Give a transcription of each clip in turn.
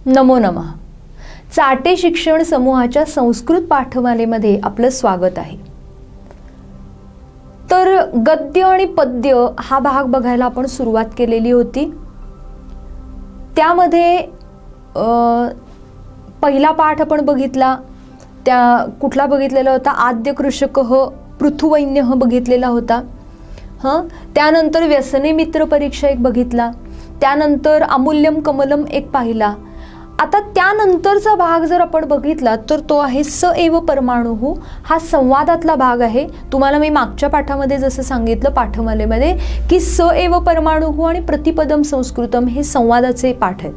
नमो नमः. चाटे शिक्षण समूहाच्या संस्कृत पाठमालेमध्ये आपलं स्वागत आहे. तर गद्य आणि पद्य हा भाग बघायला आपण सुरुवात केलेली होती. त्यामध्ये पहिला पाठ आपण बघितला, त्या कुठला बघितलेला होता, आद्य कृषकः पृथुवैन्यः बघितलेला होता. त्यानंतर व्यसने मित्र परीक्षा एक बघितला, त्यानंतर अमूल्यम कमलम एक पाहिला. आता त्यानंतरचा भाग जर आपण बघितला तर तो आहे स एव परमाणुः. हा संवादातला भाग आहे. तुम्हाला मी मागच्या पाठामध्ये जसं सांगितलं पाठमालेमध्ये की स एव परमाणुः आणि प्रतिपदम संस्कृतम हे संवादाचे पाठ आहेत.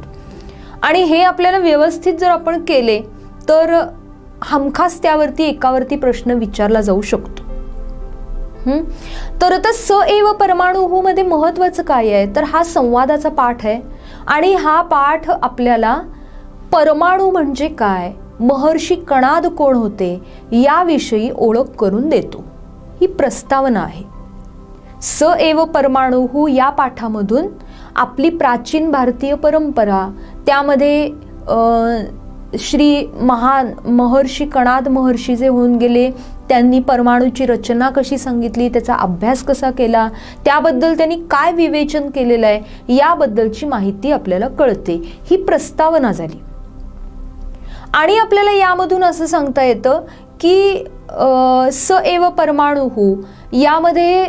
आणि हे आपल्याला व्यवस्थित जर आपण केले तर हमखास त्यावरती एकावरती प्रश्न विचारला जाऊ शकतो. तर आता स एव परमाणुः मध्ये महत्त्वाचं काय आहे तर हा संवादाचा पाठ आहे. आणि हा पाठ आपल्याला परमाणु म्हणजे काय, महर्षी कणाद कोण होते याविषयी ओळख करून देतो. ही प्रस्तावना आहे. स एव परमाणुः या पाठामधून आपली प्राचीन भारतीय परंपरा, त्यामध्ये श्री महान महर्षी कणाद महर्षी जे होऊन गेले त्यांनी परमाणूची रचना कशी सांगितली, त्याचा अभ्यास कसा केला, त्याबद्दल त्यांनी काय विवेचन केलेलं आहे याबद्दलची माहिती आपल्याला कळते. ही प्रस्तावना झाली. आणि आपल्याला यामधून असं सांगता येतं की स एव परमाणुः यामध्ये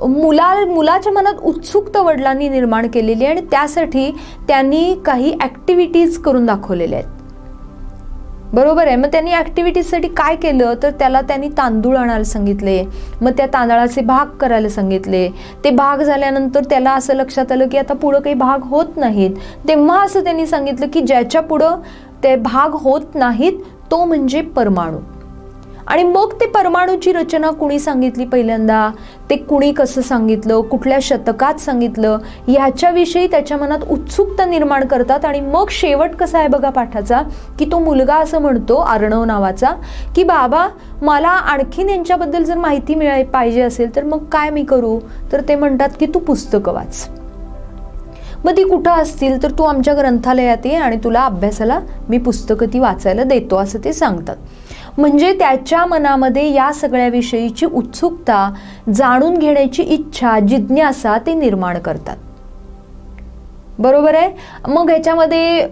मुलाच्या मनात उत्सुकता वडिलांनी निर्माण केलेली आहे आणि त्यासाठी त्यांनी काही ॲक्टिव्हिटीज करून दाखवलेल्या आहेत. बरोबर आहे. मग त्यांनी ॲक्टिव्हिटीजसाठी काय केलं तर त्याला त्यांनी तांदूळ आणायला सांगितले, मग त्या तांदळाचे भाग करायला सांगितले. ते भाग झाल्यानंतर त्याला असं लक्षात आलं की आता पुढं काही भाग होत नाहीत. तेव्हा असं त्यांनी सांगितलं की ज्याच्या पुढं ते भाग होत नाहीत तो म्हणजे परमाणू. आणि मग ते परमाणूची रचना कुणी सांगितली पहिल्यांदा, ते कुणी कसं सांगितलं, कुठल्या शतकात सांगितलं ह्याच्याविषयी त्याच्या मनात उत्सुकता निर्माण करतात. आणि मग शेवट कसा आहे बघा पाठाचा की तो मुलगा असं म्हणतो, अर्णव नावाचा, की बाबा मला आणखीन यांच्याबद्दल जर माहिती पाहिजे असेल तर मग काय मी करू. तर ते म्हणतात की तू पुस्तकं वाच. मग ती कुठं असतील तर तू आमच्या ग्रंथालयात ये आणि तुला अभ्यासाला मी पुस्तकं ती वाचायला देतो असं ते सांगतात. म्हणजे त्याच्या मनामध्ये या सगळ्याविषयीची उत्सुकता, जाणून घेण्याची इच्छा, जिज्ञासा ते निर्माण करतात. बरोबर आहे. मग ह्याच्यामध्ये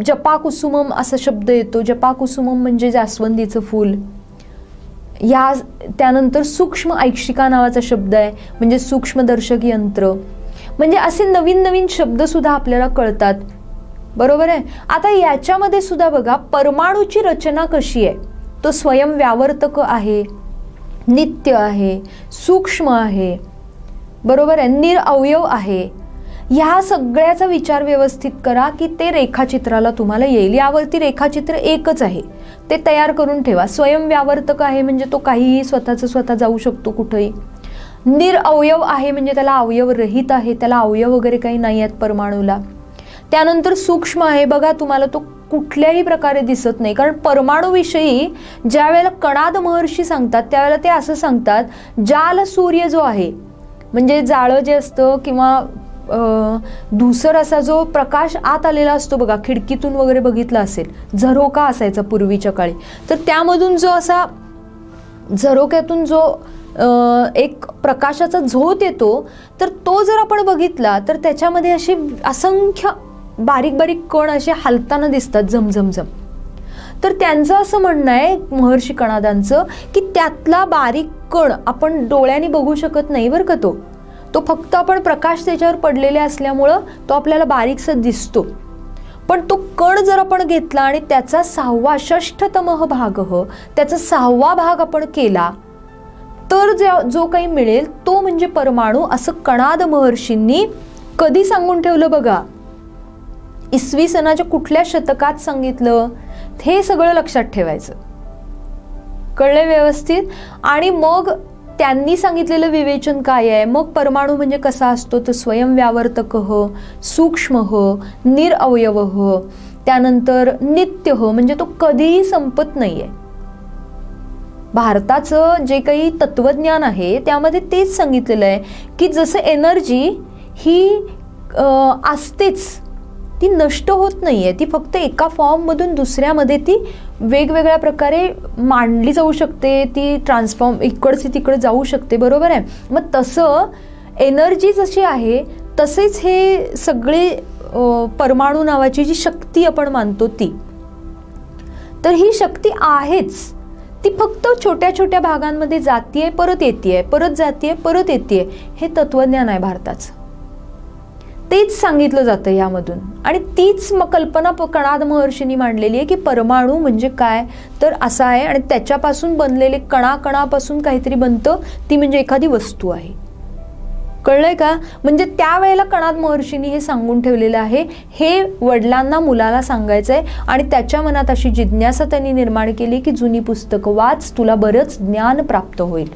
जपाकुसुमम असा शब्द येतो. जपाकुसुमम म्हणजे जास्वंदीचं फूल. त्यानंतर सूक्ष्म ऐक्षिका नावाचा शब्द आहे, म्हणजे सूक्ष्मदर्शक यंत्र. म्हणजे असे नवीन नवीन शब्द सुद्धा आपल्याला कळतात. बरोबर आहे. आता याच्यामध्ये सुद्धा बघा परमाणूची रचना कशी आहे. तो स्वयं व्यावर्तक आहे, नित्य आहे, सूक्ष्म आहे, बरोबर आहे, निरअवयव आहे. ह्या सगळ्याचा विचार व्यवस्थित करा की ते रेखाचित्राला तुम्हाला येईल. यावरती रेखाचित्र एकच आहे, ते तयार करून ठेवा. स्वयं व्यावर्तक आहे म्हणजे तो काहीही स्वतः जाऊ शकतो कुठेही. निरअवयव आहे म्हणजे त्याला अवयव रहित आहे, त्याला अवयव वगैरे काही नाही आहेत परमाणूला. त्यानंतर सूक्ष्म आहे, बघा तुम्हाला तो कुठल्याही प्रकारे दिसत नाही. कारण परमाणूविषयी ज्या वेळेला कणाद महर्षी सांगतात त्यावेळेला ते असं सांगतात, जाल सूर्य जो आहे म्हणजे जाळं जे असतं किंवा धुसर असा जो प्रकाश आत आलेला असतो बघा, खिडकीतून वगैरे बघितला असेल, झरोका असायचा पूर्वीच्या काळी, तर त्यामधून जो असा झरोक्यातून जो एक प्रकाशाचा झोत येतो तर तो जर आपण बघितला तर त्याच्यामध्ये असे असंख्य बारीक बारीक कण असे हलताना दिसतात, झमझमझम. तर त्यांचं असं म्हणणं आहे महर्षी कणादांचं की त्यातला बारीक कण आपण डोळ्यांनी बघू शकत नाही बरं का. तो फक्त आपण प्रकाश त्याच्यावर पडलेले असल्यामुळं तो आपल्याला बारीकसा दिसतो. पण तो कण जर आपण घेतला आणि त्याचा 6वा षष्ठतमः भाग, त्याचा 6वा भाग आपण केला तर जो काही मिळेल तो म्हणजे परमाणू, असं कणाद महर्षींनी कधी सांगून ठेवलं बघा. इसवी सनाच्या कुठल्या शतकात सांगितलं हे सगळं लक्षात ठेवायचं. कळले व्यवस्थित. आणि मग त्यांनी सांगितलेलं विवेचन काय आहे. मग परमाणू म्हणजे कसा असतो तर स्वयं व्यावर्तकः, सूक्ष्मः, निरअवयवः, त्यानंतर नित्यः म्हणजे तो कधीही संपत नाहीये. भारताचं जे काही तत्वज्ञान आहे त्यामध्ये तेच सांगितलेलं आहे की जसं एनर्जी ही असतेच ती नष्ट होत नाहीये, ती फक्त एका फॉर्ममधून दुसऱ्यामध्ये ती वेगवेगळ्या प्रकारे मांडली जाऊ शकते, ती ट्रान्सफॉर्म इकडची तिकडे जाऊ शकते, बरोबर आहे. मग तसं एनर्जी जशी आहे तसेच हे सगळे परमाणू नावाची जी शक्ती आपण मानतो ती, तर ही शक्ती आहेच, ती फक्त छोट्या छोट्या भागांमध्ये जातीये, परत येतीये, परत जातीये, परत येतीये. हे तत्वज्ञान आहे भारताचं. तेच सांगितलं जातं यामधून. आणि तीच कल्पना कणाद महर्षींनी मांडलेली आहे की परमाणू म्हणजे काय तर असा आहे, आणि त्याच्यापासून बनलेले कणाकणापासून काहीतरी बनतं, ती म्हणजे एखादी वस्तू आहे. कळलंय का? म्हणजे त्यावेळेला कणाद महर्षींनी हे सांगून ठेवलेलं आहे. हे वडिलांना मुलाला सांगायचंय, आणि त्याच्या मनात अशी जिज्ञासा त्यांनी निर्माण केली की जुनी पुस्तकं वाच, तुला बरंच ज्ञान प्राप्त होईल.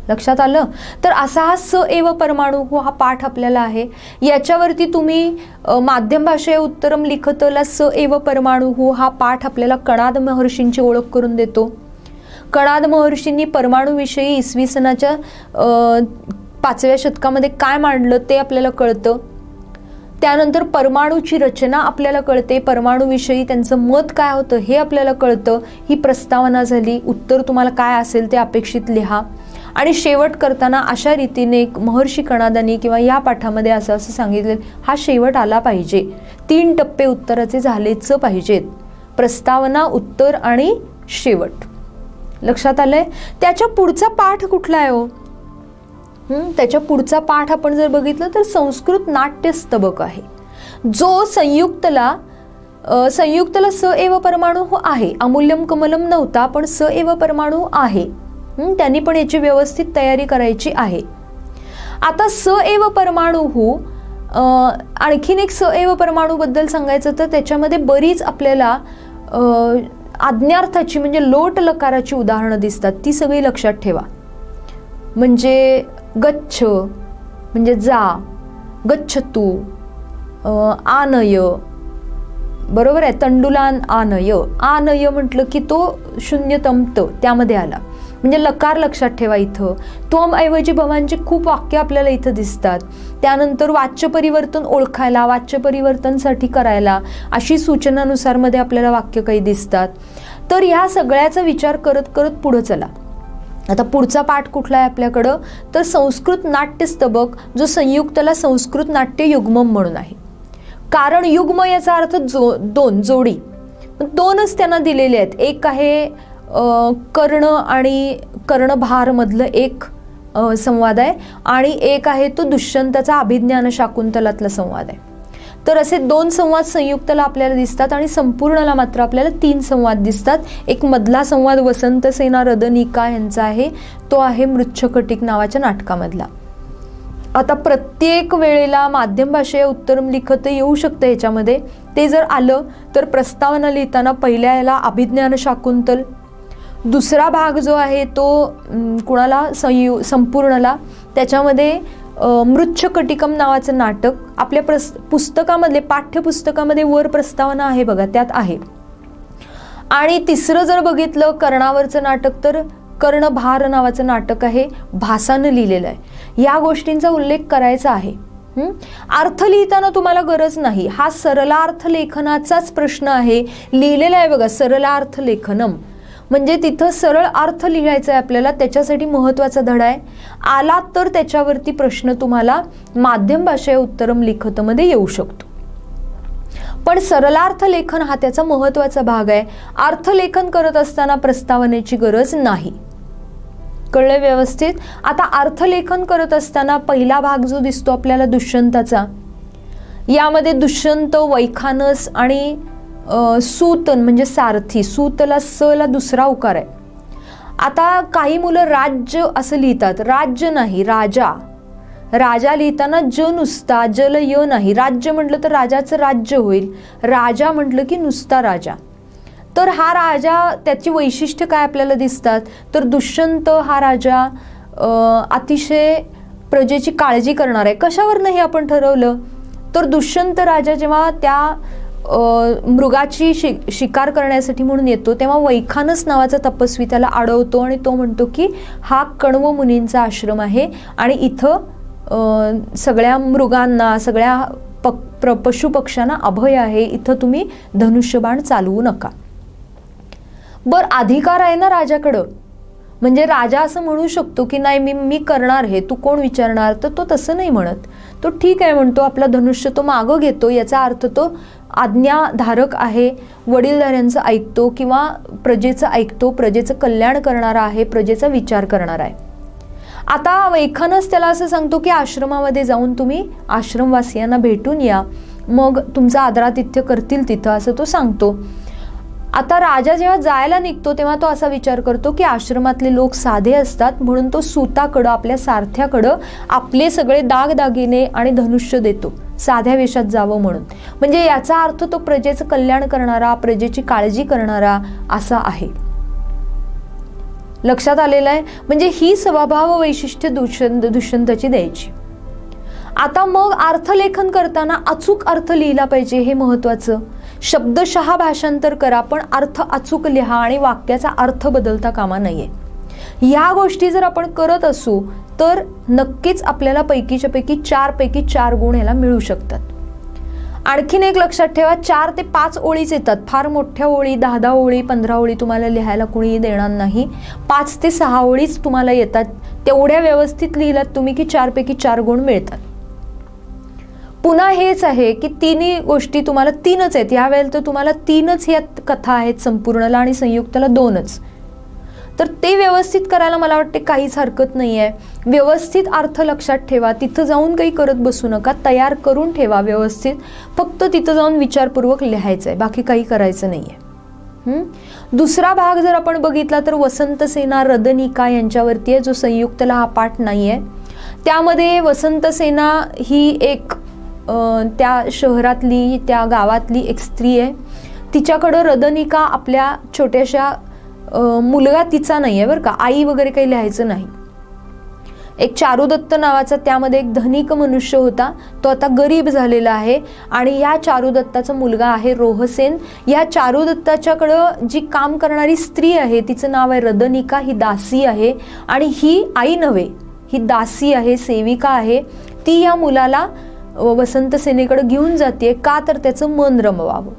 लक्षात आलं? तर असा हा स एव परमाणु हा पाठ आपल्याला आहे. याच्यावरती तुम्ही माध्यम भाषेय उत्तरम लिखतला स एव परमाणु हा पाठ आपल्याला कणाद महर्षींची ओळख करून देतो. कणाद महर्षींनी परमाणूविषयी इसवी सनाच्या 5व्या शतकामध्ये काय मांडलं ते आपल्याला कळतं. त्यानंतर परमाणूची रचना आपल्याला कळते, परमाणूविषयी त्यांचं मत काय होतं हे आपल्याला कळतं. ही प्रस्तावना झाली. उत्तर तुम्हाला काय असेल ते अपेक्षित लिहा. आणि शेवट करताना अशा रीतीने महर्षी कणादांनी किंवा या पाठामध्ये असं असं सांगितलं, हा शेवट आला पाहिजे. 3 टप्पे उत्तराचे झालेच पाहिजेत, प्रस्तावना, उत्तर आणि शेवट. लक्षात आलंय? त्याच्या पुढचा पाठ कुठला आहे हो? त्याच्या पुढचा पाठ आपण जर बघितलं तर संस्कृत नाट्यस्तबक आहे, जो संयुक्तला स एव परमाणु आहे. अमूल्यम कमलम नव्हता, पण स एव परमाणु आहे. त्यांनी पण याची व्यवस्थित तयारी करायची आहे. आता स एव परमाणु आणखीन एक स एव परमाणु बद्दल सांगायचं तर त्याच्यामध्ये बरीच आपल्याला आज्ञार्थाची म्हणजे लोट लकाराची उदाहरणं दिसतात. ती सगळी लक्षात ठेवा. म्हणजे गच्छ म्हणजे जा, गच्छतु, आनय, बरोबर आहे. तंडुलान आनय, आनय म्हटलं की तो शून्यतम त त्यामध्ये आला, म्हणजे लकार लक्षात ठेवा. इथं त्वम ऐवजी भवांची खूप वाक्य आपल्याला इथं दिसतात. त्यानंतर वाच्य परिवर्तन ओळखायला, वाच्य परिवर्तनसाठी करायला अशी सूचनानुसार मध्ये आपल्याला वाक्य काही दिसतात. तर ह्या सगळ्याचा विचार करत करत पुढे चला. आता पुढचा पाठ कुठला आहे आपल्याकडं तर संस्कृत नाट्यस्तबक, जो संयुक्तला संस्कृत नाट्य युग्मम म्हणून आहे. कारण युग्म याचा अर्थ दोन, जोडी. दोनच त्यांना दिलेले आहेत. एक आहे कर्ण आणि कर्णभार मधलं एक संवाद आहे, आणि एक आहे तो दुष्यंताचा अभिज्ञान शाकुंतलातला संवाद आहे. तर असे 2 संवाद संयुक्तला आपल्याला दिसतात, आणि संपूर्णला मात्र आपल्याला 3 संवाद दिसतात. एक मधला संवाद वसंतसेना रदनिका यांचा आहे, तो आहे मृच्छकटिक नावाच्या नाटकामधला. आता प्रत्येक वेळेला माध्यम भाषेय उत्तरम लिखत येऊ शकतं याच्यामध्ये. ते जर आलं तर प्रस्तावना लिहिताना पहिल्या याला अभिज्ञान शाकुंतल, दुसरा भाग जो आहे तो कुणाला संपूर्णला, त्याच्यामध्ये मृच्छकटिकम नावाचं नाटक आपल्या पुस्तकामधले पाठ्यपुस्तकामध्ये वर प्रस्तावना आहे बघा, त्यात आहे. आणि तिसरं जर बघितलं कर्णावरचं नाटक तर कर्णभार नावाचं नाटक आहे, भासानं लिहिलेलं आहे. या गोष्टींचा उल्लेख करायचा आहे. अर्थ लिहिताना तुम्हाला गरज नाही, हा सरलार्थ लेखनाचाच प्रश्न आहे. लिहिलेला आहे बघा सरलार्थ लेखनम, म्हणजे तिथं सरळ अर्थ लिहायचा आहे आपल्याला. त्याच्यासाठी महत्त्वाचा धडा आहे. आला तर त्याच्यावरती प्रश्न तुम्हाला माध्यम भाषेय उत्तरम लिखतमध्ये येऊ शकतो. पण सरलार्थ लेखन हा त्याचा महत्त्वाचा भाग आहे. अर्थलेखन करत असताना प्रस्तावनेची गरज नाही. कळलं व्यवस्थित? आता अर्थलेखन करत असताना पहिला भाग जो दिसतो आपल्याला दुष्यंताचा, यामध्ये दुष्यंत, वैखानस आणि सूतन म्हणजे सारथी. सूतला स ला दुसरा उकार आहे. आता काही मुलं राज्य असं लिहितात, राज्य नाही राजा. राजा लिहिताना ज नुसता, जल य नाही. राज्य म्हटलं तर राजाचं राज्य होईल, राजा म्हटलं की नुसता राजा. तर हा राजा, त्याची वैशिष्ट्य काय आपल्याला दिसतात तर दुष्यंत हा राजा अतिशय प्रजेची काळजी करणार आहे. कशावरनं हे आपण ठरवलं तर दुष्यंत राजा जेव्हा त्या मृगाची शिकार करण्यासाठी म्हणून येतो तेव्हा वैखानस नावाचा तपस्वी त्याला अडवतो, आणि तो म्हणतो की हा कण्व मुनींचा आश्रम आहे, आणि इथं सगळ्या मृगांना, सगळ्या पशु पक्ष्यांना अभय आहे, इथं तुम्ही धनुष्यबाण चालवू नका. बर, अधिकार आहे ना राजाकडं, म्हणजे राजा असं म्हणू शकतो की नाही मी करणार हे, तू कोण विचारणार. तर तो तसं नाही म्हणत. तो ठीक आहे म्हणतो, आपला धनुष्य तो मागं घेतो. याचा अर्थ तो आज्ञाधारक आहे, वडीलधाऱ्यांचं ऐकतो किंवा प्रजेचं ऐकतो, प्रजेचं कल्याण करणारा आहे, प्रजेचा विचार करणारा आहे. आता वैखानस त्याला असं सांगतो की आश्रमामध्ये जाऊन तुम्ही आश्रमवासियांना भेटून या, मग तुमचा आदरातिथ्य करतील तिथं, असं तो सांगतो. आता राजा जेव्हा जायला निघतो तेव्हा तो असा विचार करतो की आश्रमातले लोक साधे असतात, म्हणून तो सूताकडं, आपल्या सारथ्याकडं आपले सगळे दागदागिने आणि धनुष्य देतो, साध्या वेशात जावं म्हणून. म्हणजे याचा अर्थ तो प्रजेचं कल्याण करणारा, प्रजेची काळजी करणारा असा आहे. लक्षात आलेलं आहे. म्हणजे ही स्वभाव वैशिष्ट्य दुष्यंताची द्यायची. आता मग अर्थलेखन करताना अचूक अर्थ लिहिला पाहिजे, हे महत्वाचं. शब्दशः भाषांतर करा, पण अर्थ अचूक लिहा आणि वाक्याचा अर्थ बदलता कामा नये. ह्या गोष्टी जर आपण करत असू तर नक्कीच आपल्याला पैकीच्या पैकी 4 पैकी 4 गुण याला मिळू शकतात. आणखीन एक लक्षात ठेवा, 4 ते 5 ओळीच येतात. फार मोठ्या ओळी 10 ओळी 15 ओळी तुम्हाला लिहायला कुणीही देणार नाही. 5 ते 6 ओळीच तुम्हाला येतात. तेवढ्या व्यवस्थित लिहिलात तुम्ही की 4 पैकी 4 गुण मिळतात. पुन्हा हेच आहे की तिन्ही गोष्टी तुम्हाला 3च आहेत. यावेळेला तर तुम्हाला 3च ह्या कथा आहेत, संपूर्णला आणि संयुक्तला 2च. तर ते व्यवस्थित करायला मला वाटते काहीच हरकत नाही आहे. व्यवस्थित अर्थ लक्षात ठेवा, तिथं जाऊन काही करत बसू नका, तयार करून ठेवा व्यवस्थित. फक्त तिथं जाऊन विचारपूर्वक लिहायचं आहे, बाकी काही करायचं नाही आहे. दुसरा भाग जर आपण बघितला तर वसंतसेना रदनिका यांच्यावरती आहे, जो संयुक्तला हा पाठ नाही आहे. त्यामध्ये वसंतसेना ही एक त्या शहरातली, त्या गावातली एक स्त्री आहे. तिच्याकडं रदनिका आपल्या छोट्याशा मुलगा तिचा नाही आहे बरं का, आई वगैरे काही लिहायचं नाही. एक चारुदत्त नावाचा त्यामध्ये एक धनिक मनुष्य होता, तो आता गरीब झालेला आहे. आणि या चारुदत्ताचा मुलगा आहे रोहसेन. या चारुदत्ताच्याकडं जी काम करणारी स्त्री आहे तिचं नाव आहे रदनिका. ही दासी आहे आणि ही आई नव्हे, ही दासी आहे, सेविका आहे. ती या मुलाला वसंतसेनेकडे घेऊन जाते. का तर त्याचं मन रमवावं.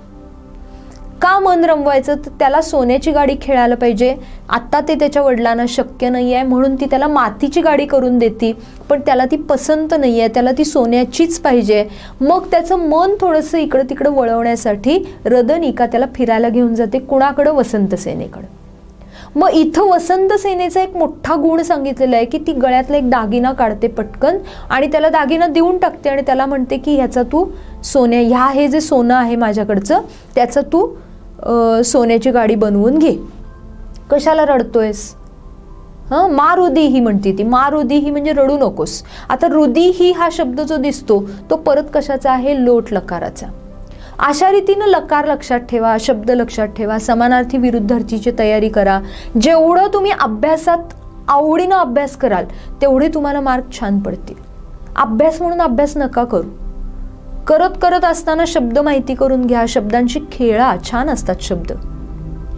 का मन रमवायचं, तर त्याला सोन्याची गाडी खेळायला पाहिजे. आत्ता ते त्याच्या वडिलांना शक्य नाही आहे, म्हणून ती त्याला मातीची गाडी करून देते. पण त्याला ती पसंत नाही आहे, त्याला ती सोन्याचीच पाहिजे. मग त्याचं मन थोडंसं इकडं तिकडं वळवण्यासाठी रदनिका त्याला फिरायला घेऊन जाते. कुणाकडं? वसंतसेनेकडं. मग इथं वसंतसेनेचा एक मोठा गुण सांगितलेला आहे की ती गळ्यातला एक दागिना काढते पटकन आणि त्याला दागिना देऊन टाकते आणि त्याला म्हणते की ह्याचा तू सोन्या, हे जे सोनं आहे माझ्याकडचं त्याचं तू सोन्याची गाडी बनवून घे. कशाला रडतोयस? मारुदी ही म्हणते ती. मारुदी ही म्हणजे रडू नकोस. आता रुदी ही हा शब्द जो दिसतो तो परत कशाचा आहे? लोट लकाराचा. अशा रीतीनं लकार लक्षात ठेवा, शब्द लक्षात ठेवा, समानार्थी विरुद्धार्थीची तयारी करा. जेवढं तुम्ही अभ्यासात आवडीनं अभ्यास कराल तेवढे तुम्हाला मार्क छान पडतील. अभ्यास म्हणून अभ्यास नका करू. करत असताना शब्द माहिती करून घ्या, शब्दांशी खेळा, छान असतात शब्द.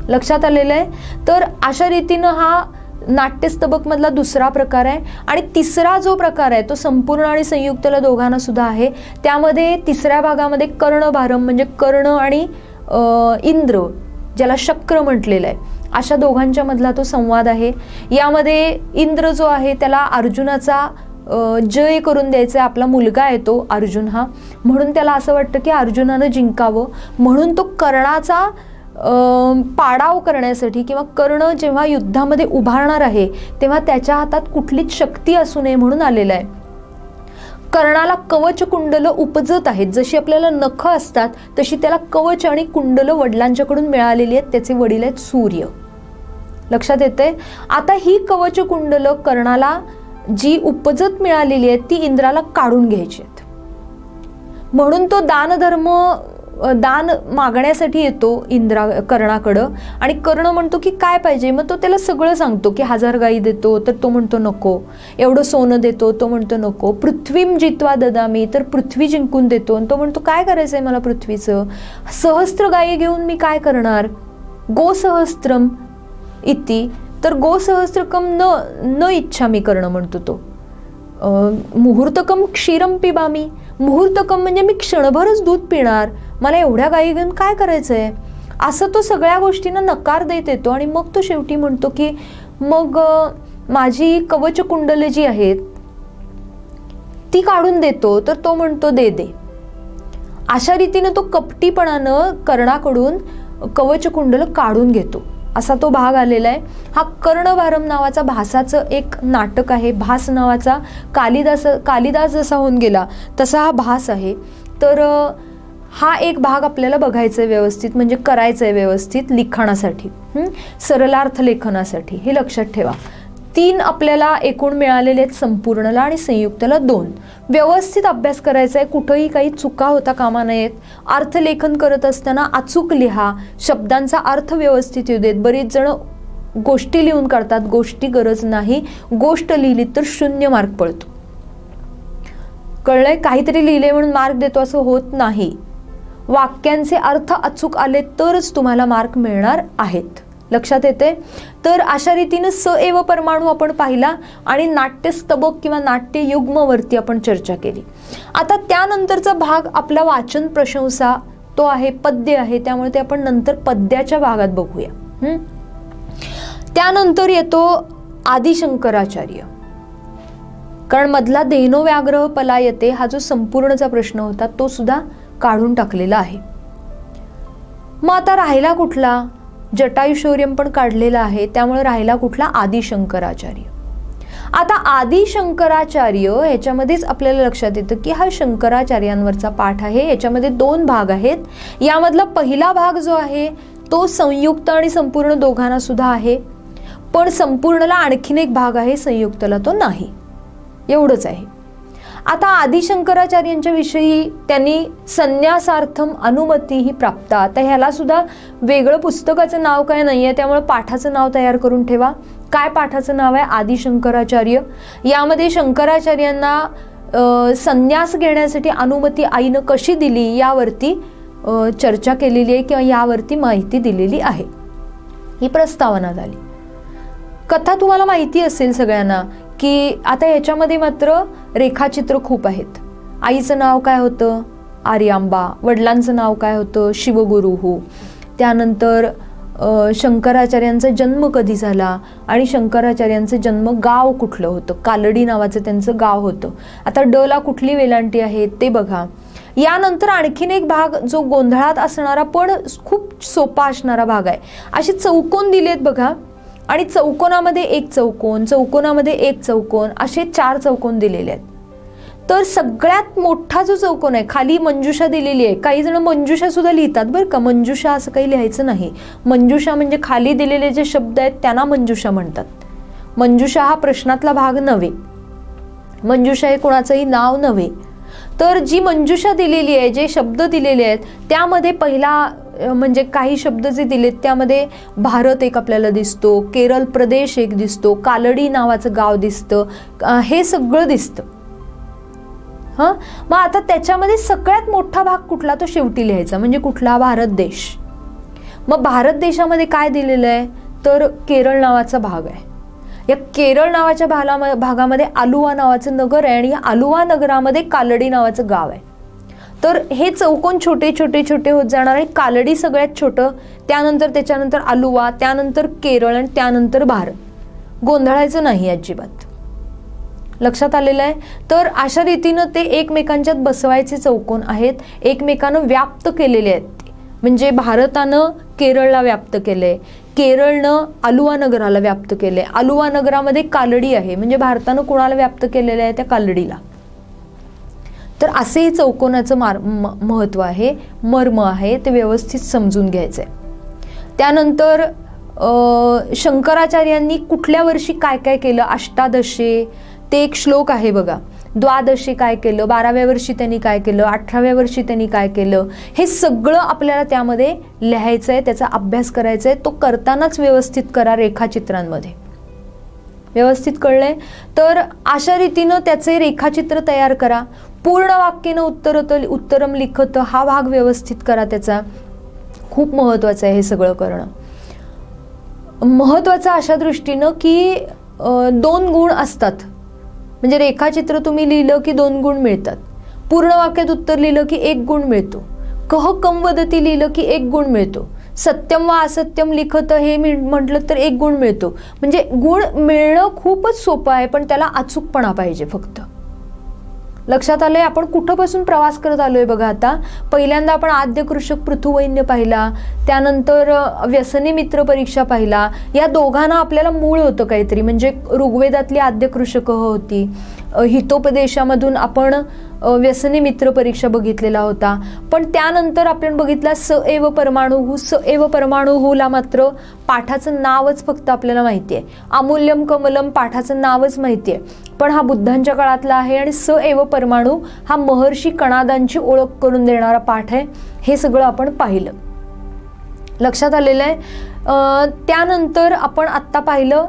लक्षात आलेलं आहे. तर अशा रीतीनं हा नाट्यस्तबक मधला दुसरा प्रकार आहे. आणि तिसरा जो प्रकार आहे तो संपूर्ण आणि संयुक्तला दोघांना सुद्धा आहे. त्यामध्ये तिसऱ्या भागामध्ये कर्णभारम म्हणजे कर्ण आणि इंद्र, ज्याला शक्र म्हटलेलं आहे, अशा दोघांच्या मधला तो संवाद आहे. यामध्ये इंद्र जो आहे त्याला अर्जुनाचा जय करून द्यायचा. आपला मुलगा आहे तो अर्जुन हा, म्हणून त्याला असं वाटतं की अर्जुनानं जिंकावं, म्हणून तो कर्णाचा पाडाव करण्यासाठी किंवा कर्ण जेव्हा युद्धामध्ये उभारणार आहे तेव्हा त्याच्या हातात कुठलीच शक्ती असू नये म्हणून आलेला आहे. कर्णाला कवच कुंडल उपजत आहेत. जशी आपल्याला नख असतात तशी त्याला कवच आणि कुंडल वडिलांच्याकडून मिळालेली आहेत. त्याचे वडील आहेत सूर्य. लक्षात येते. आता ही कवच कुंडल कर्णाला जी उपजत मिळालेली आहेत ती इंद्राला काढून घ्यायची आहेत. म्हणून तो दान मागण्यासाठी येतो कर्णाकडं. आणि कर्ण म्हणतो की काय पाहिजे. मग तो त्याला सगळं सांगतो की 1000 गायी देतो, तर तो म्हणतो नको. एवढं सोनं देतो, तो म्हणतो नको. पृथ्वीम जित्वा ददामी, तर पृथ्वी जिंकून देतो. आणि तो म्हणतो काय करायचंय मला पृथ्वीचं. सहस्त्र गायी घेऊन मी काय करणार. गोसहस्त्रम इति, तर गोसहस्त्रकम न इच्छा मी कर्ण म्हणतो तो. मुहूर्तकम क्षीरम पिबामी, मुहूर्तकम म्हणजे मी क्षणभरच दूध पिणार, मला एवढ्या गाई घेऊन काय करायचंय, असं तो सगळ्या गोष्टींना नकार देत येतो. आणि मग तो शेवटी म्हणतो की मग माझी कवच कुंडल जी आहेत ती काढून देतो. तर तो म्हणतो दे दे. अशा रीतीने तो कपटीपणानं कर्णाकडून कवच कुंडल काढून घेतो. असा तो भाग आलेला आहे. हा कर्णभारम नावाचा भासाचं एक नाटक आहे. भास नावाचा कालिदास जसा होऊन गेला तसा हा भास आहे. तर हा एक भाग आपल्याला बघायचा आहे व्यवस्थित, म्हणजे करायचं आहे व्यवस्थित लिखाणासाठी, सरलार्थ लेखनासाठी. हे लक्षात ठेवा. 3 आपल्याला एकूण मिळालेले आहेत, संपूर्णला आणि संयुक्तला 2. व्यवस्थित अभ्यास करायचा आहे, कुठंही काही चुका होता कामा नयेत. अर्थलेखन करत असताना अचूक लिहा, शब्दांचा अर्थ व्यवस्थित येऊ देत. बरीच जण गोष्टी लिहून काढतात, गोष्टी गरज नाही. गोष्ट लिहिली तर 0 मार्क पडतो. कळलंय? काहीतरी लिहिले म्हणून मार्क देतो असं होत नाही. वाक्यांचे अर्थ अचूक आले तरच तुम्हाला मार्क मिळणार आहेत. लक्षात येते? तर अशा रीतीने स एव परमाणू आपण पाहिला आणि नाट्यस्तबक किंवा नाट्ययुग्मवरती आपण चर्चा केली. आता त्यानंतरचा भाग आपला वाचन प्रशंसा तो आहे, पद्य आहे, त्यामुळे ते आपण नंतर पद्याच्या भागात बघूया. त्यानंतर येतो आदिशंकराचार्य. कारण मधला देनो व्याघ्र पलायते हा जो संपूर्णचा प्रश्न होता तो सुद्धा काढून टाकलेला आहे. मग आता राहिला कुठला? जटायुशौर्यम पण काढलेला आहे, त्यामुळे राहिला कुठला? आदिशंकराचार्य. आता आदिशंकराचार्य ह्याच्यामध्येच आपल्याला लक्षात येतं की हा शंकराचार्यांवरचा पाठ आहे. याच्यामध्ये 2 भाग आहेत. यामधला पहिला भाग जो आहे तो संयुक्त आणि संपूर्ण दोघांना सुद्धा आहे, पण संपूर्णला आणखीन एक भाग आहे, संयुक्तला तो नाही. एवढंच आहे. आता आदिशंकराचार्यांच्या विषयी त्यांनी संन्यासार्थम अनुमती ही प्राप्त. आता ह्याला सुद्धा वेगळं पुस्तकाचं नाव काय नाही आहे, त्यामुळे पाठाचं नाव तयार करून ठेवा. काय पाठाचं नाव आहे? आदिशंकराचार्य. यामध्ये शंकराचार्यांना संन्यास घेण्यासाठी अनुमती आईनं कशी दिली यावरती चर्चा केलेली आहे किंवा यावरती माहिती दिलेली आहे. ही प्रस्तावना झाली. कथा तुम्हाला माहिती असेल सगळ्यांना की आता याच्यामध्ये मात्र रेखाचित्र खूप आहेत. आईचं नाव काय होतं? आर्यांबा. वडिलांचं नाव काय होतं? शिवगुरुहू. त्यानंतर शंकराचार्यांचा जन्म कधी झाला आणि शंकराचार्यांचं जन्म गाव कुठलं होतं? कालडी नावाचं त्यांचं गाव होतं. आता ड ला कुठली वेलांटी आहे ते बघा. यानंतर आणखीन एक भाग जो गोंधळात असणारा पण खूप सोपा असणारा भाग आहे. असे चौकोन दिलेत बघा, आणि चौकोनामध्ये एक चौकोन, चौकोनामध्ये एक चौकोन, असे 4 चौकोन दिलेले आहेत. तर सगळ्यात मोठा जो चौकोन आहे, खाली मंजुषा दिलेली आहे. काही जण मंजुषा सुद्धा लिहितात बरं का. मंजुषा असं काही लिहायचं नाही. मंजुषा म्हणजे खाली दिलेले जे शब्द आहेत त्यांना मंजुषा म्हणतात. मंजुषा हा प्रश्नातला भाग नव्हे. मंजुषा हे कोणाचंही नाव नव्हे. तर जी मंजुषा दिलेली आहे, जे शब्द दिलेले आहेत त्यामध्ये पहिला म्हणजे काही शब्द जे दिलेत त्यामध्ये भारत एक आपल्याला दिसतो, केरळ प्रदेश एक दिसतो, कालडी नावाचं गाव दिसतं, हे सगळं दिसतं. मग आता त्याच्यामध्ये सगळ्यात मोठा भाग कुठला तो शेवटी लिहायचा, म्हणजे कुठला? भारत देश. मग भारत देशामध्ये काय दिलेलं आहे तर केरळ नावाचा भाग आहे. या केरळ नावाच्या भागामध्ये आलुवा नावाचं नगर आहे आणि या आलुवा नगरामध्ये कालडी नावाचं गाव आहे. तर हे चौकोन छोटे छोटे छोटे होत जाणार आहे. कालडी सगळ्यात छोटं, त्यानंतर त्याच्यानंतर आलुवा, त्यानंतर केरळ आणि त्यानंतर भारत. गोंधळायचं नाही अजिबात. लक्षात आलेलं आहे? तर अशा रीतीनं ते एकमेकांच्यात बसवायचे चौकोन आहेत, एकमेकांना व्याप्त केलेले आहेत. म्हणजे भारतानं केरळला व्याप्त केलंय, केरळनं आलुवा नगराला व्याप्त केलंय, आलुवा नगरामध्ये कालडी आहे, म्हणजे भारतानं कुणाला व्याप्त केलेलं आहे? त्या कालडीला. तर असे हे चौकोनाचं महत्त्व आहे, मर्म आहे, ते व्यवस्थित समजून घ्यायचं आहे. त्यानंतर शंकराचार्यांनी कुठल्या वर्षी काय काय केलं? अष्टादशे ते एक श्लोक आहे बघा. द्वादशे काय केलं, 12व्या वर्षी त्यांनी काय केलं, 18व्या वर्षी त्यांनी काय केलं, हे सगळं आपल्याला त्यामध्ये लिहायचं आहे, त्याचा अभ्यास करायचा आहे. तो करतानाच व्यवस्थित करा, रेखाचित्रांमध्ये व्यवस्थित कळलंय. तर अशा रीतीनं त्याचे रेखाचित्र तयार करा. पूर्ण वाक्यानं उत्तरम लिखत हा भाग व्यवस्थित करा. त्याचा खूप महत्त्वाचं आहे हे सगळं करणं. महत्त्वाचं अशा दृष्टीनं की 2 गुण असतात. म्हणजे रेखाचित्र तुम्ही लिहिलं की 2 गुण मिळतात. पूर्ण वाक्यात उत्तर लिहिलं की 1 गुण मिळतो. कह कम वदती लिहिलं की 1 गुण मिळतो. सत्यम वा असत्यम लिखत हे म्हटलं तर 1 गुण मिळतो. म्हणजे गुण मिळणं खूपच सोपं आहे, पण त्याला अचूकपणा पाहिजे फक्त. लक्षात आलंय आपण कुठंपासून प्रवास करत आलोय बघा. आता पहिल्यांदा आपण आद्य कृषक पृथुवैन्य पाहिला, त्यानंतर व्यसनी मित्र परीक्षा पाहिला. या दोघांना आपल्याला मूळ होतं काहीतरी, म्हणजे ऋग्वेदातली आद्य कृषक होती. हितोपदेशामधून आपण व्यसनी मित्र परीक्षा बघितलेला होता. पण त्यानंतर आपण बघितला स एव परमाणुहू. स एव परमाणुहूला मात्र पाठाचं नावच फक्त आपल्याला माहिती आहे. अमूल्यम कमलम पाठाचं नावच माहिती आहे, पण हा बुद्धांच्या काळातला आहे. आणि स एव परमाणु हा महर्षी कणादांची ओळख करून देणारा पाठ आहे. हे सगळं आपण पाहिलं, लक्षात आलेलं आहे. त्यानंतर आपण आत्ता पाहिलं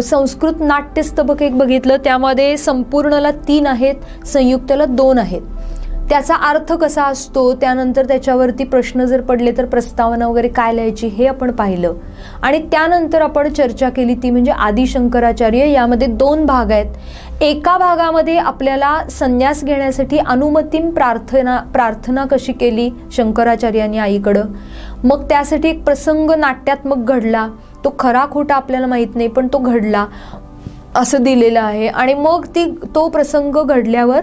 संस्कृत नाट्यस्तबक एक बघितलं, त्यामध्ये संपूर्णला 3 आहेत, संयुक्तला 2 आहेत. त्याचा अर्थ कसा असतो, त्यानंतर त्याच्यावरती प्रश्न जर पडले तर प्रस्तावना वगैरे काय लिहायची हे आपण पाहिलं. आणि त्यानंतर आपण चर्चा केली ती म्हणजे आदि शंकराचार्य. यामध्ये 2 भाग आहेत. एका भागामध्ये आपल्याला संन्यास घेण्यासाठी अनुमतीम प्रार्थना कशी केली शंकराचार्यांनी आईकडं. मग त्यासाठी एक प्रसंग नाट्यात्मक घडला, तो खरा खोटा आपल्याला माहित नाही, पण तो घडला असं दिलेलं आहे. आणि मग तो प्रसंग घडल्यावर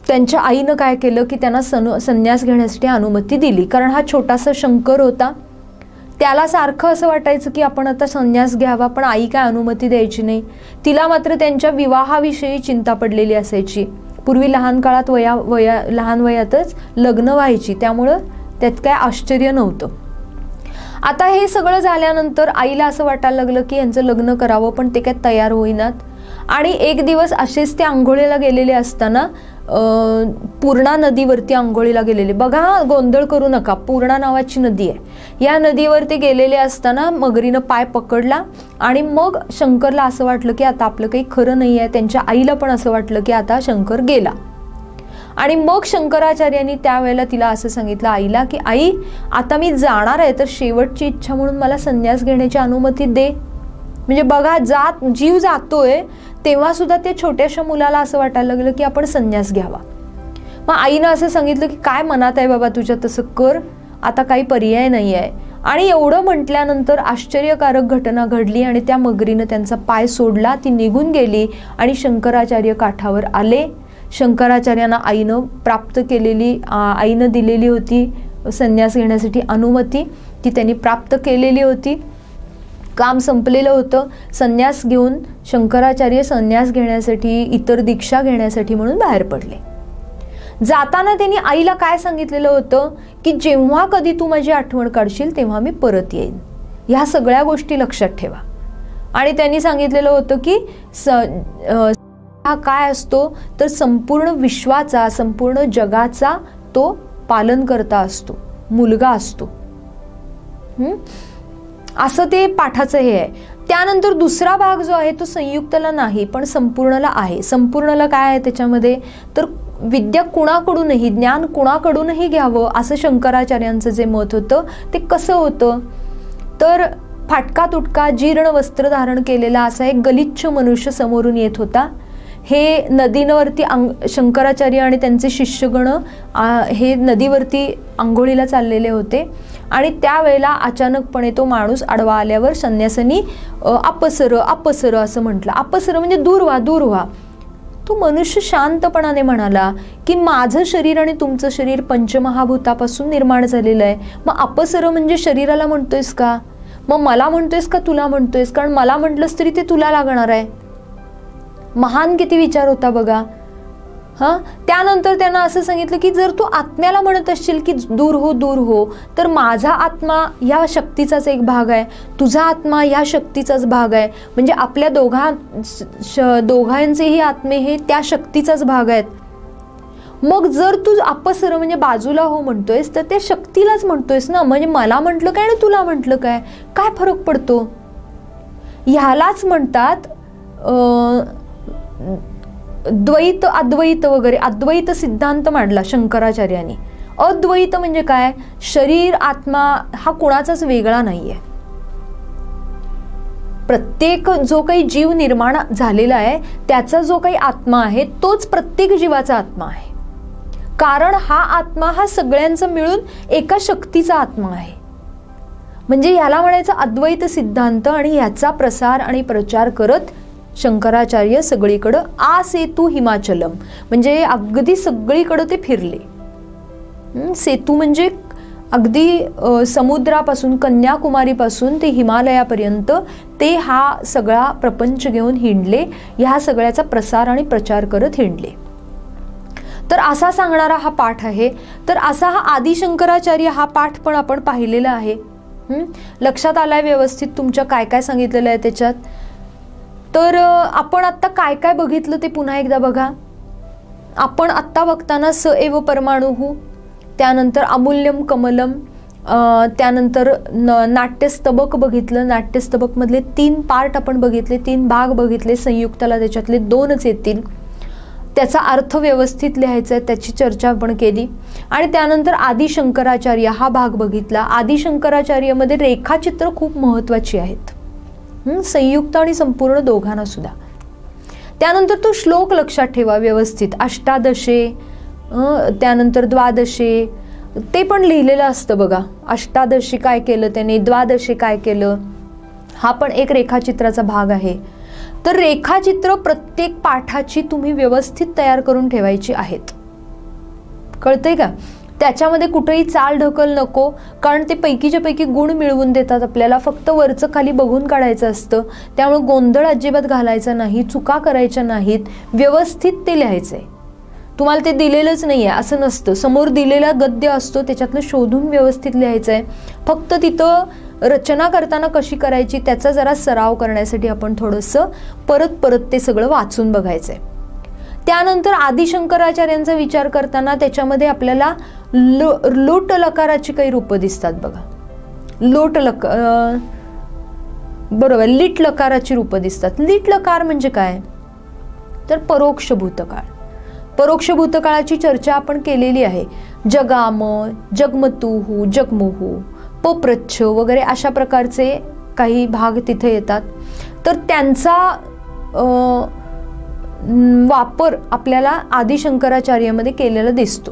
त्यांच्या आईनं काय केलं की त्यांना संन्यास घेण्यासाठी अनुमती दिली. कारण हा छोटासा शंकर होता, त्याला सारखं असं वाटायचं की आपण आता संन्यास घ्यावा, पण आई काय अनुमती द्यायची नाही. तिला मात्र त्यांच्या विवाहाविषयी चिंता पडलेली असायची. पूर्वी लहान काळात लहान वयातच लग्न व्हायची, त्यामुळं त्यात काय आश्चर्य नव्हतं. आता हे सगळं झाल्यानंतर आईला असं वाटायला लागलं की यांचं लग्न करावं, पण ते काय तयार होईनात. आणि एक दिवस असेच ते आंघोळीला गेलेले असताना पूर्णा नदीवरती आंघोळीला गेलेले. बघा, गोंधळ करू नका, पूर्णा नावाची नदी आहे. या नदीवरती गेलेले असताना मगरीनं पाय पकडला आणि मग शंकरला असं वाटलं की आता आपलं काही खरं नाही आहे. त्यांच्या आईला पण असं वाटलं की आता शंकर गेला. आणि मग शंकराचार्यांनी त्यावेळेला तिला असं सांगितलं आईला की आई, आता मी जाणार आहे, तर शेवटची इच्छा म्हणून मला संन्यास घेण्याची अनुमती दे. म्हणजे बघा, जीव जातोय तेव्हा सुद्धा त्या छोट्याशा मुलाला असं वाटायला लागलं की आपण संन्यास घ्यावा. मग आईनं असं सांगितलं की काय मनात आहे बाबा तुझ्या, तसं कर, आता काही पर्याय नाही आहे. आणि एवढं म्हटल्यानंतर आश्चर्यकारक घटना घडली आणि त्या मगरीनं त्यांचा पाय सोडला, ती निघून गेली आणि शंकराचार्य काठावर आले. शंकराचार्यांना आईनं दिलेली होती संन्यास घेण्यासाठी अनुमती, ती त्यांनी प्राप्त केलेली होती. काम संपलेलं होतं. संन्यास घेऊन शंकराचार्य संन्यास घेण्यासाठी, इतर दीक्षा घेण्यासाठी म्हणून बाहेर पडले. जाताना त्यांनी आईला काय सांगितलेलं होतं की जेव्हा कधी तू माझी आठवण काढशील तेव्हा मी परत येईन. ह्या सगळ्या गोष्टी लक्षात ठेवा. आणि त्यांनी सांगितलेलं होतं की हा काय असतो तर संपूर्ण विश्वाचा, संपूर्ण जगाचा तो पालन करता असतो, मुलगा असतो. असं ते पाठाचं हे आहे. त्यानंतर दुसरा भाग जो आहे तो संयुक्तला नाही पण संपूर्णला आहे. संपूर्णला काय आहे त्याच्यामध्ये तर विद्या कुणाकडूनही, ज्ञान कुणाकडूनही घ्यावं असं शंकराचार्यांचं जे मत होतं ते कसं होतं तर फाटका तुटका जीर्ण वस्त्र धारण केलेला असा एक गलिच्छ मनुष्य समोरून येत होता. हे नदीवरती शंकराचार्य आणि त्यांचे शिष्यगण हे नदीवरती आंघोळीला चाललेले होते. आणि त्यावेळेला अचानकपणे तो माणूस आडवा आल्यावर संन्यासांनी अपसर अपसर असं म्हटलं. अपसर म्हणजे दूर व्हा, दूर व्हा. तो मनुष्य शांतपणाने म्हणाला की माझं शरीर आणि तुमचं शरीर पंचमहाभूतापासून निर्माण झालेलं आहे. मग अपसर म्हणजे शरीराला म्हणतोयस का, मग मला म्हणतोयस का तुला म्हणतोयस, कारण मला म्हटलंस तरी ते तुला लागणार आहे. महान किती विचार होता बघा. त्यानंतर त्यांना असं सांगितलं की जर तू आत्म्याला म्हणत असशील की दूर हो दूर हो, तर माझा आत्मा ह्या शक्तीचाच एक भाग आहे, तुझा आत्मा ह्या शक्तीचाच भाग आहे. म्हणजे आपल्या दोघांचेही आत्मे हे त्या शक्तीचाच भाग आहेत. मग जर तू अपसर म्हणजे बाजूला हो म्हणतोयस तर ते शक्तीलाच म्हणतोयस ना. म्हणजे मला म्हटलं काय आणि तुला म्हटलं काय, काय फरक पडतो. ह्यालाच म्हणतात द्वैत अद्वैत वगैरे. अद्वैत सिद्धांत मांडला शंकराचार्यांनी. अद्वैत म्हणजे काय, शरीर आत्मा हा कुणाचाच वेगळा नाहीये. प्रत्येक जो काही जीव निर्माण झालेला आहे त्याचा जो काही आत्मा आहे तोच प्रत्येक जीवाचा आत्मा आहे. कारण हा आत्मा हा सगळ्यांचा मिळून एका शक्तीचा आत्मा आहे. म्हणजे याला म्हणायचं अद्वैत सिद्धांत. आणि याचा प्रसार आणि प्रचार करत शंकराचार्य सगळीकडं आ सेतू हिमाचलम म्हणजे अगदी सगळीकडं ते फिरले. सेतू म्हणजे अगदी समुद्रापासून कन्याकुमारीपासून ते हिमालयापर्यंत ते हा सगळा प्रपंच घेऊन हिंडले. ह्या सगळ्याचा प्रसार आणि प्रचार करत हिंडले. तर असा सांगणारा हा पाठ आहे. तर असा हा आदिशंकराचार्य हा पाठ पण आपण पाहिलेला आहे. लक्षात आलाय व्यवस्थित तुमच्या काय काय सांगितलेलं आहे त्याच्यात. तर आपण आत्ता काय काय बघितलं ते पुन्हा एकदा बघा. आपण आत्ता बघताना स एव परमाणुः, त्यानंतर अमूल्यम कमलम, त्यानंतर नाट्यस्तबक बघितलं. नाट्यस्तबकमधले 3 पार्ट आपण बघितले, 3 भाग बघितले. संयुक्ताला त्याच्यातले 2च येतील. त्याचा अर्थ व्यवस्थित लिहायचा आहे, त्याची चर्चा आपण केली. आणि त्यानंतर आदिशंकराचार्य हा भाग बघितला. आदिशंकराचार्यमध्ये रेखाचित्र खूप महत्त्वाची आहेत, संयुक्त आणि संपूर्ण दोघांना सुद्धा. त्यानंतर तो श्लोक लक्षात ठेवा व्यवस्थित. अष्टादशे, त्यानंतर द्वादशे ते पण लिहिलेलं असतं बघा. अष्टादशी काय केलं त्याने, द्वादशी काय केलं, हा पण एक रेखाचित्राचा भाग आहे. तर रेखाचित्र प्रत्येक पाठाची तुम्ही व्यवस्थित तयार करून ठेवायची आहेत. कळतंय का? त्याच्यामध्ये कुठेही चाल ढकल नको, कारण ते पैकीच्या पैकी गुण मिळवून देतात आपल्याला. फक्त वरचं खाली बघून काढायचं असतं. त्यामुळे गोंधळ अजिबात घालायचा नाही, चुका करायच्या नाहीत, व्यवस्थित ते लिहायचंय. तुम्हाला ते दिलेलंच नाही आहे असं नसतं. समोर दिलेला गद्य असतो, त्याच्यातलं शोधून व्यवस्थित लिहायचं आहे. फक्त तिथं रचना करताना कशी करायची त्याचा जरा सराव करण्यासाठी आपण थोडंसं परत परत ते सगळं वाचून बघायचं आहे. त्यानंतर आदिशंकराचार्यांचा विचार करताना त्याच्यामध्ये आपल्याला लोट लकाराची काही रूपं दिसतात बघा. बरोबर, लीट लकाराची रूपं दिसतात. लीट लकार म्हणजे काय, तर परोक्ष भूतकाळ. परोक्ष भूतकाळाची चर्चा आपण केलेली आहे. जगाम, जगमतुहू, जगमुहू, पप्रच्छ वगैरे अशा प्रकारचे काही भाग तिथे येतात. तर त्यांचा वापर आपल्याला आदिशंकराचार्यामध्ये केलेला दिसतो.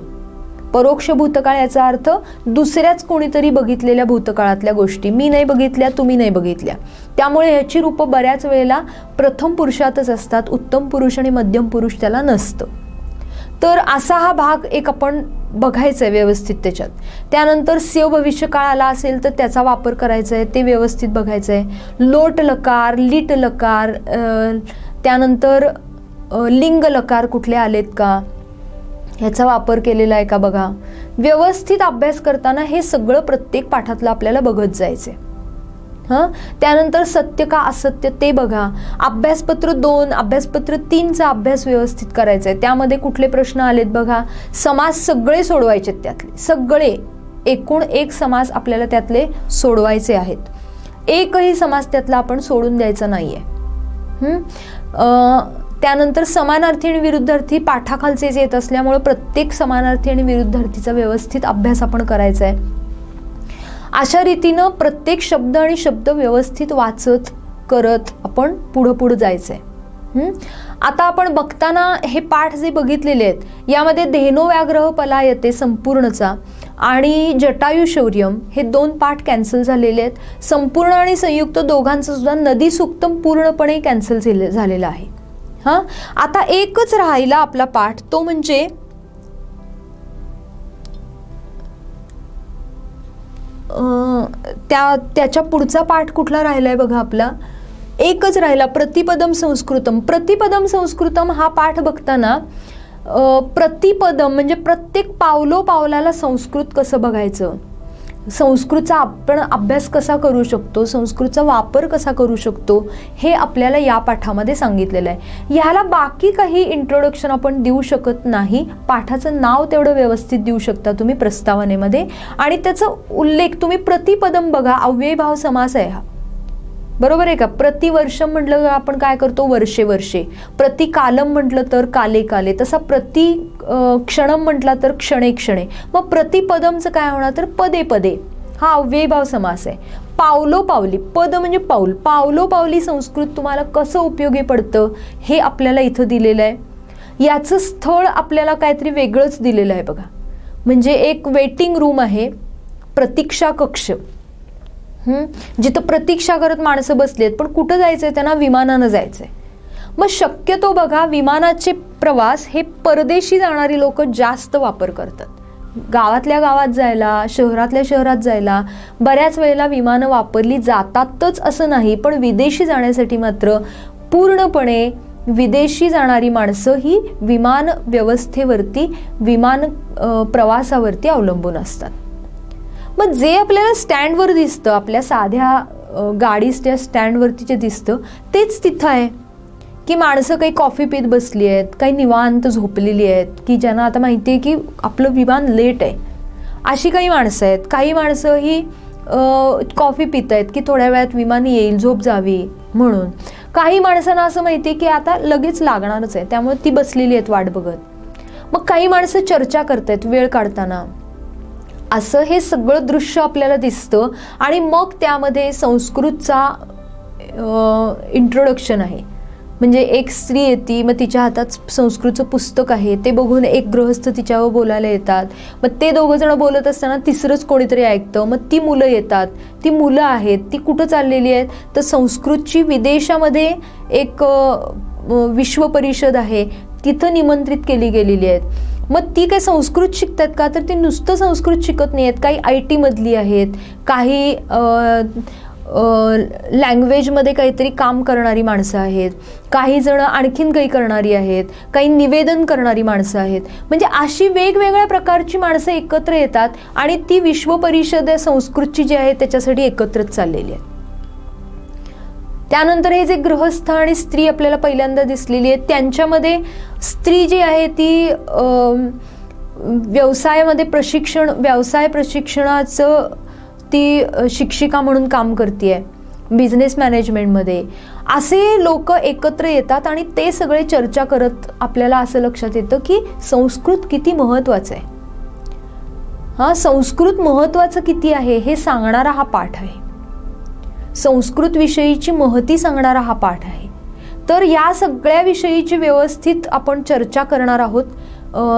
परोक्ष भूतकाळ याचा अर्थ दुसऱ्याच कोणीतरी बघितलेल्या भूतकाळातल्या गोष्टी. मी नाही बघितल्या, तुम्ही नाही बघितल्या. त्यामुळे ह्याची रूपं बऱ्याच वेळेला प्रथम पुरुषातच असतात. उत्तम पुरुष आणि मध्यम पुरुष त्याला नसतं. तर असा हा भाग एक आपण बघायचा आहे व्यवस्थित त्याच्यात. त्यानंतर स्य भविष्य काळ आला असेल तर त्याचा वापर करायचा आहे, ते व्यवस्थित बघायचं आहे. लोट लकार, लीट लकार, त्यानंतर लिंग लकार कुठले आलेत का, ह्याचा वापर केलेला आहे का बघा. व्यवस्थित अभ्यास करताना हे सगळं प्रत्येक पाठातलं आपल्याला बघत जायचंय. त्यानंतर सत्य का असत्य ते बघा. अभ्यासपत्र 2, अभ्यासपत्र 3चा अभ्यास व्यवस्थित करायचा आहे. त्यामध्ये कुठले प्रश्न आलेत बघा. समास सगळे सोडवायचे, त्यातले सगळे एकूण 1 समास आपल्याला त्यातले सोडवायचे आहेत. एकही समास त्यातला आपण सोडून द्यायचा नाहीये. त्यानंतर समानार्थी आणि विरुद्धार्थी पाठाखालचेच येत असल्यामुळे प्रत्येक समानार्थी आणि विरुद्धार्थीचा व्यवस्थित अभ्यास आपण करायचा आहे. अशा रीतीनं प्रत्येक शब्द आणि शब्द व्यवस्थित वाचत करत आपण पुढं जायचंय. आता आपण बघताना हे पाठ जे बघितलेले आहेत यामध्ये धेनो व्याघ्रः पलायते संपूर्णचा आणि जटायू शौर्यम हे 2 पाठ कॅन्सल झालेले आहेत. संपूर्ण आणि संयुक्त दोघांचं सुद्धा नदी सूक्तम पूर्णपणे कॅन्सल झालेलं आहे. आता एकच राहिला आपला पाठ, तो म्हणजे त्याच्या पुढचा पाठ कुठला राहिलाय बघा. आपला एकच राहिला, प्रतिपदम संस्कृतम. प्रतिपदम संस्कृतम हा पाठ बघताना प्रतिपदम म्हणजे प्रत्येक पावलाला संस्कृत कसं बघायचं, संस्कृतचा आपण अभ्यास कसा करू शकतो, संस्कृतचा वापर कसा करू शकतो, हे आपल्याला या पाठामध्ये सांगितलेलं आहे. ह्याला बाकी काही इंट्रोडक्शन आपण देऊ शकत नाही. पाठाचं नाव तेवढं व्यवस्थित देऊ शकता तुम्ही प्रस्तावनेमध्ये. आणि त्याचा उल्लेख तुम्ही प्रतिपदम बघा, अव्ययभाव समास आहे हा, बरोबर आहे का. प्रतिवर्षम म्हटलं आपण काय करतो, वर्षे वर्षे. प्रतिकालम म्हटलं तर काले काले. तसा प्रति क्षणम म्हटला तर क्षणे क्षणे. मग प्रतिपदमचं काय होणार तर पदे पदे. हा अव्ययभाव समास आहे. पावलो पावली, पद म्हणजे पाऊल, पावलो पावली संस्कृत तुम्हाला कसं उपयोगी पडतं हे आपल्याला इथं दिलेलं आहे. याचं स्थळ आपल्याला काहीतरी वेगळंच दिलेलं आहे बघा. म्हणजे एक वेटिंग रूम आहे, प्रतीक्षा कक्ष, जिथं प्रतीक्षा करत माणसं बसलेत. पण कुठं जायचंय त्यांना? विमानानं जायचंय. मग शक्यतो बघा विमानाचे प्रवास हे परदेशी जाणारी लोक जास्त वापर करतात. गावातल्या गावात जायला, शहरातल्या शहरात जायला बऱ्याच वेळेला विमानं वापरली जातातच असं नाही, पण विदेशी जाण्यासाठी मात्र पूर्णपणे विदेशी जाणारी माणसं ही विमान व्यवस्थेवरती, विमान प्रवासावरती अवलंबून असतात. मग जे आपल्याला स्टँडवर दिसतं, आपल्या साध्या गाडीच्या स्टँडवरती जे दिसतं तेच तिथं आहे. की माणसं काही कॉफी पीत बसली आहेत, काही निवांत झोपलेली आहेत, की ज्यांना आता माहिती आहे की आपलं विमान लेट आहे, अशी काही माणसं आहेत. काही माणसं ही कॉफी पित आहेत की थोड्या वेळात विमान येईल, झोप जावी म्हणून. काही माणसांना असं माहिती आहे की आता लगेच लागणारच आहे, त्यामुळे ती बसलेली आहेत वाट बघत. मग काही माणसं चर्चा करतायत वेळ काढताना. असं हे सगळं दृश्य आपल्याला दिसतं. आणि मग त्यामध्ये संस्कृतचा इंट्रोडक्शन आहे. म्हणजे एक स्त्री येते, मग तिच्या हातात संस्कृतचं पुस्तक आहे, ते बघून एक गृहस्थ तिच्यावर बोलायला येतात. मग ते दोघं जण बोलत असताना तिसरंच कोणीतरी ऐकतं. मग ती मुलं येतात, ती मुलं आहेत, ती कुठं चाललेली आहेत? तर संस्कृतची विदेशामध्ये एक विश्व परिषद आहे, तिथं निमंत्रित केली गेलेली आहेत. मग ती काय संस्कृत शिकतात का? तर ती नुसतं संस्कृत शिकत नाही आहेत. काही IT मधली आहेत, काही लँग्वेजमध्ये काहीतरी काम करणारी माणसं आहेत, काही जण आणखीन काही करणारी आहेत, काही निवेदन करणारी माणसं आहेत. म्हणजे अशी वेगवेगळ्या प्रकारची माणसं एकत्र येतात आणि ती विश्व परिषद संस्कृतची जी आहे त्याच्यासाठी एकत्रच चाललेली आहे. त्यानंतर हे जे गृहस्थ आणि स्त्री आपल्याला पहिल्यांदा दिसलेली आहेत, त्यांच्यामध्ये स्त्री जी आहे ती व्यवसाय प्रशिक्षणाचं ती शिक्षिका म्हणून काम करते, बिझनेस मॅनेजमेंटमध्ये. असे लोक एकत्र येतात आणि ते सगळे चर्चा करत आपल्याला असं लक्षात येतं की संस्कृत किती महत्त्वाचं आहे. संस्कृत महत्त्वाचं किती आहे हे सांगणारा हा पाठ आहे. संस्कृत विषयीची महती सांगणारा हा पाठ आहे. तर या सगळ्या विषयीची व्यवस्थित आपण चर्चा करणार आहोत.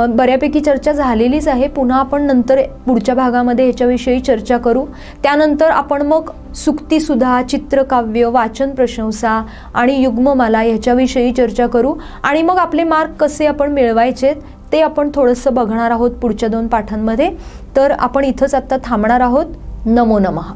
बऱ्यापैकी चर्चा झालेलीच आहे. पुन्हा आपण नंतर पुढच्या भागामध्ये ह्याच्याविषयी चर्चा करू. त्यानंतर आपण मग सुक्तीसुधा, चित्रकाव्य, वाचन प्रशंसा आणि युग्ममाला ह्याच्याविषयी चर्चा करू. आणि मग आपले मार्क कसे आपण मिळवायचे ते आपण थोडंसं बघणार आहोत पुढच्या 2 पाठांमध्ये. तर आपण इथंच आत्ता थांबणार आहोत. नमो नमः.